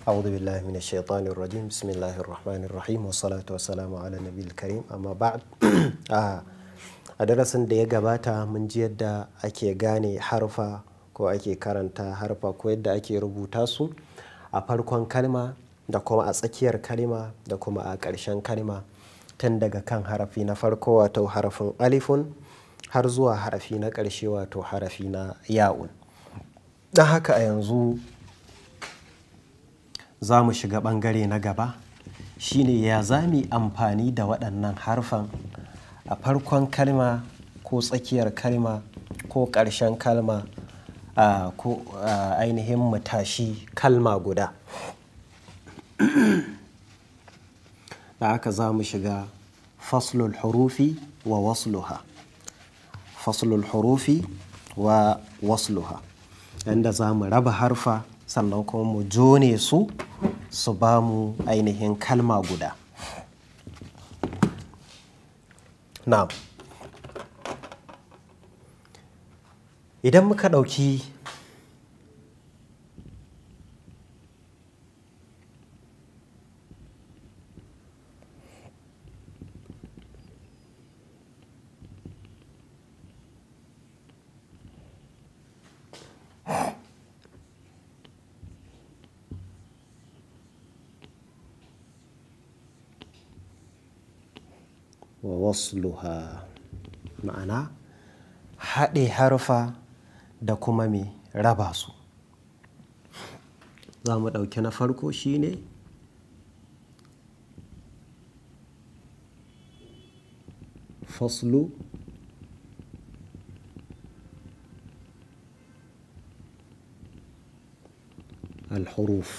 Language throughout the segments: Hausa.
أعوذ بالله من الشيطان الرجيم بسم الله الرحمن الرحيم والصلاة والسلام على النبي الكريم أما بعد a darasin da ya gabata mun ji yadda ake gane harfa ko ake karanta harfa ko yadda ake rubuta su a farkon kalma da kuma a tsakiyar kalma da kuma a ƙarshen kalma tun daga kan harafi na farko wato harafin alifun har zuwa harafi na ƙarshe wato harafi na ya'un. Don haka a yanzu za mu shiga ɓangare na gaba shine ya za mu amfani da waɗannan harfan a farkon kalma ko tsakiyar kalma ko ƙarshen kalma ko ainihin mu tashi kalma guda. Da haka za mu shiga faslul hurufi wa wasluha. Faslul hurufi wa wasluha yanda za mu raba harfa sannan kuma mu jone su ba mu ainihin kalma guda. Na'am. Idan muka ɗauki wa wasluha ma'ana haɗe harfa da kuma mai raba su. Za mu ɗauki na farko shine faslu al-huruf,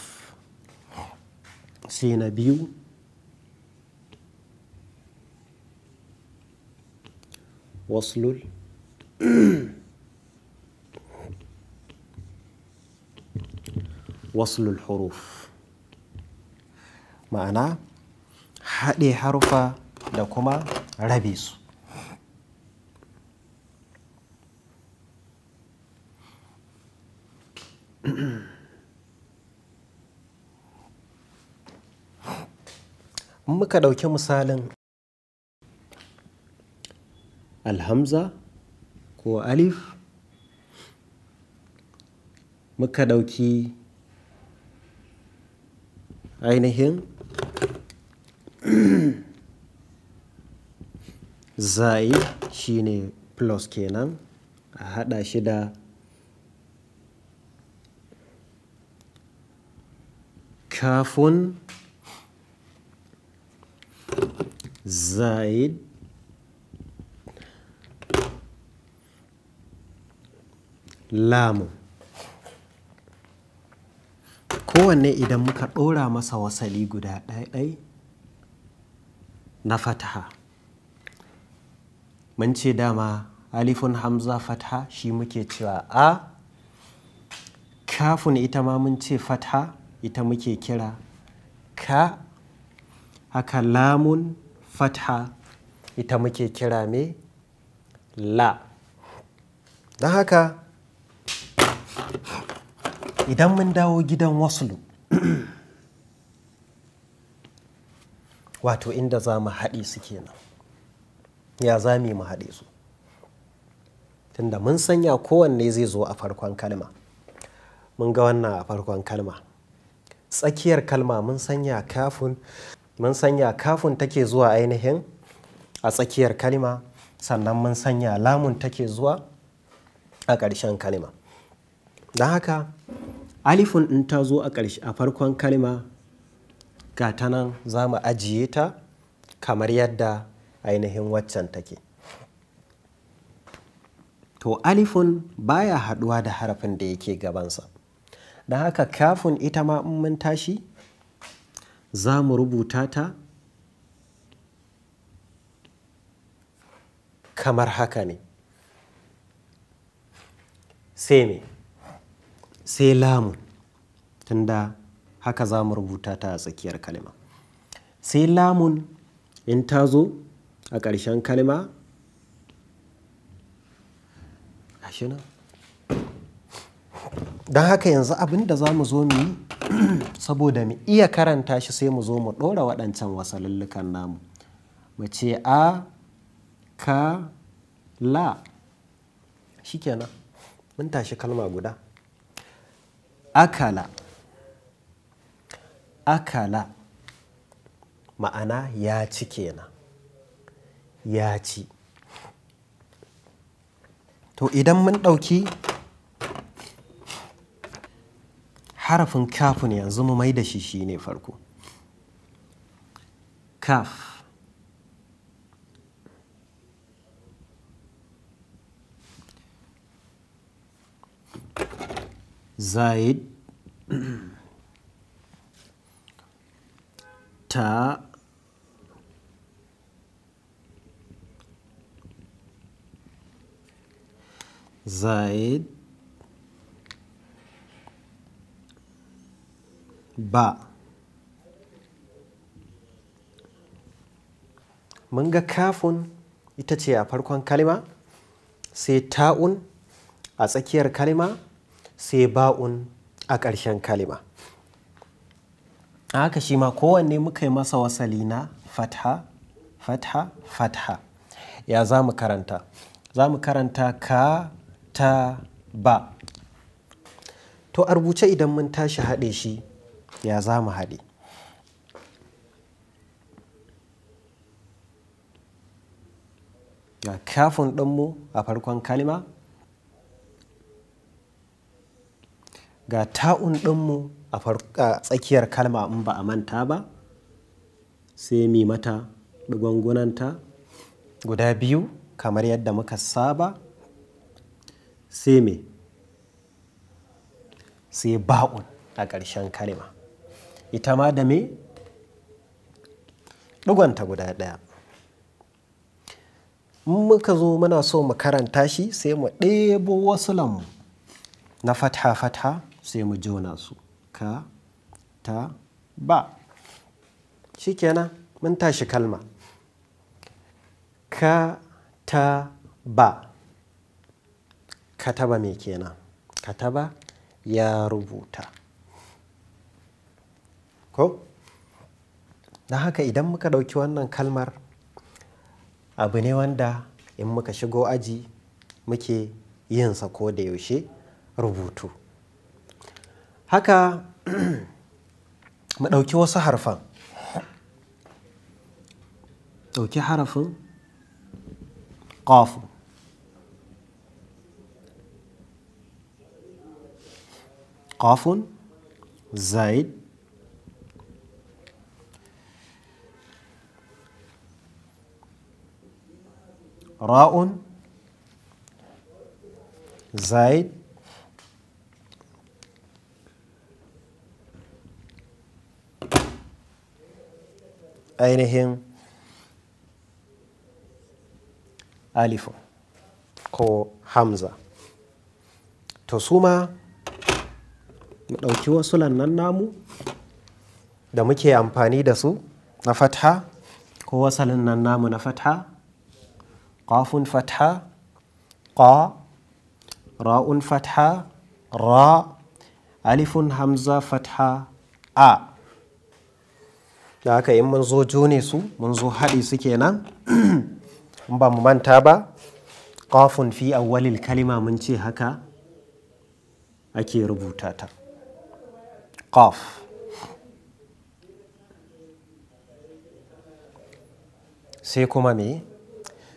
sai na biyu waslul waslul huruf ma'ana haɗe harufa da kuma rabe su. Muka ɗauki misalin alhamza ko alif, muka ɗauki ainihin zai shine plus kenan a haɗa shi da kafun zaid lamu. Kowanne idan muka ɗora masa wasali guda ɗai na fataha, mun ce dama alifun hamza fataha shi muke cewa a, kafun ita ma mun ce fataha ita muke kira ka, haka lamun fataha ita muke kira me la. Don haka idan mun dawo gidan waslu wato inda za mu haɗe su kenan, ya za mu haɗe su tunda mun sanya kowanne zai zo a farkon kalma. Mun ga wannan a farkon kalma. Tsakiyar kalma mun sanya kafun take zuwa ainihin a tsakiyar kalma, sannan mun sanya lamun take zuwa a ƙarshen kalma. Don haka alifun in ta zo a farkon kalma ga ta nan za mu ajiye ta kamar yadda ainihin waccan take. To alifun baya haɗuwa da harafin da yake gabansa. Don haka kafin ita ma in mun tashi za mu rubuta ta kamar haka ne. Sai me? Sai lamun tunda haka za mu rubuta ta a tsakiyar kalma. Sai lamun in ta zo a ƙarshen kalma, don haka yanzu abin da za mu zo mu yi saboda mu iya karanta shi sai mu zo mu ɗora waɗancan wasalullukan namu. Mu ce a, ka, la. Shikenan mun tashi kalma guda. Akala. Akala ma'ana ya ci kenan, ya ci. To idan mun ɗauki harafin kafin yanzu mu mai da shi shine farko. Kaf. Zaid. Ta. Zaid. Ba. Mun ga kafin ita ce a farkon kalma, sai ta'un a tsakiyar kalma, sai ba'un a ƙarshen kalma. Haka shi ma kowanne muka yi masa wasali na fatha, fatha, fatha. Ya za mu karanta? Za mu karanta ka, ta, ba. To a rubuce idan mun tashi haɗe shi, ya za mu haɗe? Ga kafin ɗinmu a farkon kalma, ga ta'un ɗinmu a tsakiyar kalma in ba a manta ba, sai mi mata ɗigongunanta guda biyu kamar yadda muka saba, sai me? Sai ba'un a ƙarshen kalma. Ita ma da me? ɗigonta guda ɗaya. In muka zo muna so mu karanta shi sai mu ɗebo wasu lamu na fatha-fatha sai mu jona su. Ka, ta, ba. Shikenan mun tashi kalma. Ka, ta, ba. Kataba me kenan? Kataba ya rubuta. Ko? Don haka idan muka ɗauki wannan kalmar, abu ne wanda in muka shigo aji muke yinsa ko da yaushe, rubutu. Haka mu ɗauki wasu harfan. Ɗauki harafin ƙafu. Ƙafun, zaid, ra'un, zaid, ainihin alifun ko hamza. To su ma mu ɗauki wasu lannan namu da muke amfani da su na fatha ko wasalin nan namu na fatha. Qafun fatha, qa, ra'un fatha, ra, alifun hamza fatha, a. Da haka in mun zo jone su, mun zo haɗi su kenan. In ba mu manta ba, qafun fi awwalil kalima mun ce haka ake rubuta ta. Qaf. Sai kuma me?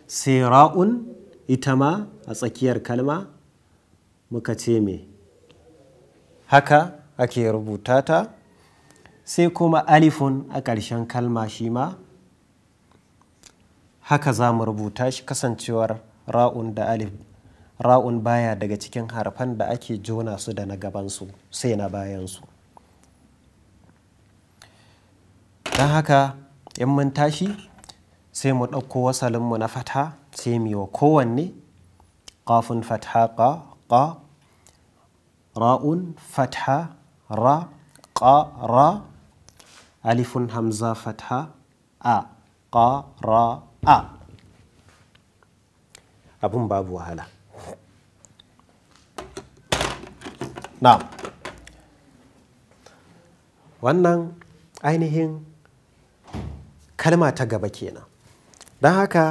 Sai ra'un ita ma a tsakiyar kalma muka ce me? Haka ake rubuta ta. Sai kuma alifun a ƙarshen kalma shi ma haka za mu rubuta shi, kasancewar ra'un da alif. Ra'un baya daga cikin harfan da ake jona su da na gabansu sai na bayansu. Don haka in mun tashi sai mu ɗauko wasalinmu na fatha sai mu yi wa kowanne. Qafun fatha qa, qa, ra'un fatha ra, qara alifun hamza fatha a qara a. Abun babu wahala. Na'am. Wannan ainihin kalma ta gaba kenan. Don haka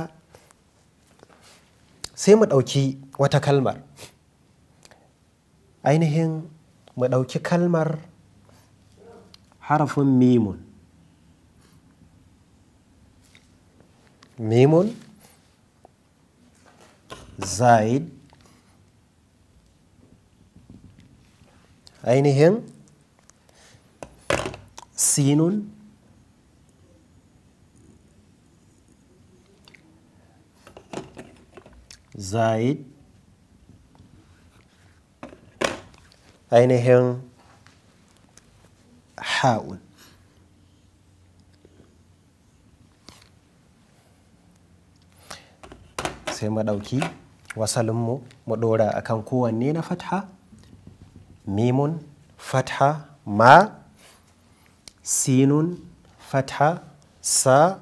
sai mu ɗauki wata kalmar. Ainihin mu ɗauki kalmar harafin mimun. Mimun, zaid, ainihin sinun, zaid, ainihin ha'un. Sai mu ɗauki wasalinmu mu ɗora akan kowanne na fatha. Mimun fatha ma, sinun fatha sa,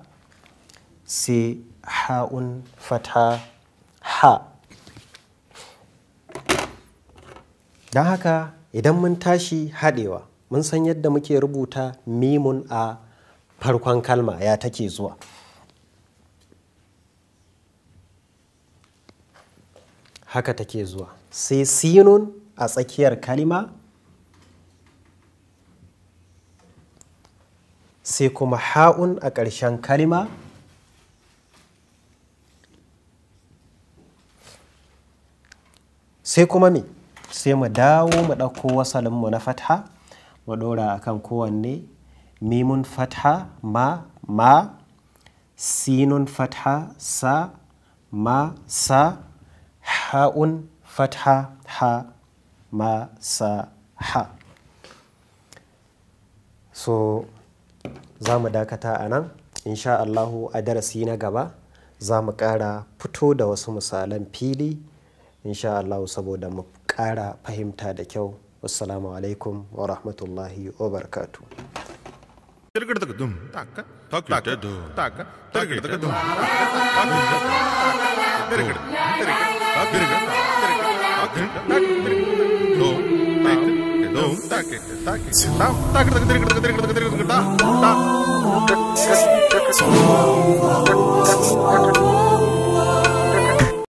sai ha'un fatha ha. Don haka idan mun tashi haɗewa mun san yadda muke rubuta mimun a farkon kalma ya take zuwa. Haka take zuwa. Sai sinun a tsakiyar kalima, sai kuma ha'un a ƙarshen kalima, sai kuma me? Sai mu dawo mu ɗauko wasalinmu na fatha mu ɗora akan kowanne. Mimun fatha ma, sinun fatha sa ma sa, ha'un fatha ha ma sa ha. So za mu dakata a nan. Insha Allahu a darasi na gaba za mu ƙara fito da wasu misalan fili insha Allahu saboda mu ƙara fahimta da kyau. Wassalamu alaikum wa rahmatullahi wa barakatuh. Tack.